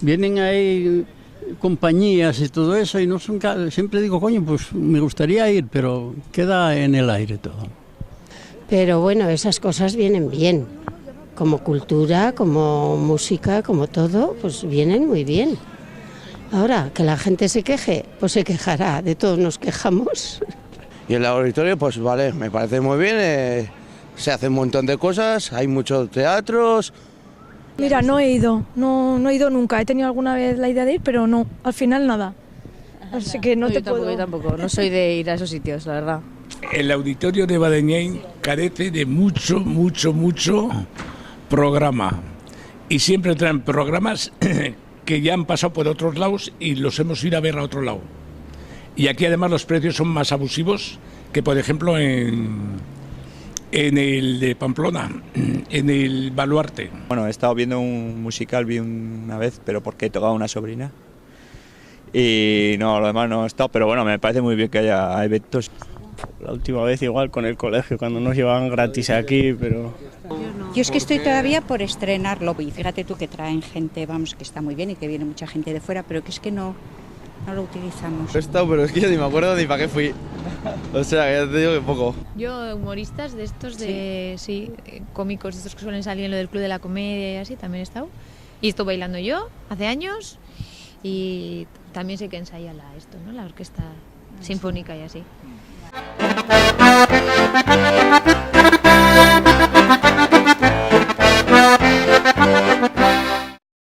Vienen ahí compañías y todo eso y no son... Siempre digo, coño, pues me gustaría ir, pero queda en el aire todo. Pero bueno, esas cosas vienen bien, como cultura, como música, como todo, pues vienen muy bien. Ahora, que la gente se queje, pues se quejará, de todos nos quejamos. Y el auditorio, pues vale, me parece muy bien, se hace un montón de cosas, hay muchos teatros. Mira, no he ido, no he ido nunca, he tenido alguna vez la idea de ir, pero no, al final nada. Así que no te puedo... Yo tampoco, no soy de ir a esos sitios, la verdad. El auditorio de Badeñain carece de mucho programa. Y siempre traen programas que ya han pasado por otros lados y los hemos ido a ver a otro lado. Y aquí además los precios son más abusivos que, por ejemplo, en el de Pamplona, en el Baluarte. Bueno, he estado viendo un musical, vi una vez, pero porque tocaba una sobrina. Y no, lo demás no he estado, pero bueno, me parece muy bien que haya eventos. La última vez igual con el colegio, cuando nos llevaban gratis aquí, pero... Yo es que estoy todavía por estrenarlo y fíjate tú que traen gente, vamos, que está muy bien y que viene mucha gente de fuera, pero que es que no lo utilizamos. He estado, pero es que yo ni me acuerdo ni para qué fui. O sea, ya te digo que poco. Yo, humoristas de estos, cómicos de estos que suelen salir en lo del Club de la Comedia y así, también he estado. Y estoy bailando yo, hace años, y también sé que ensaya la orquesta sinfónica y así.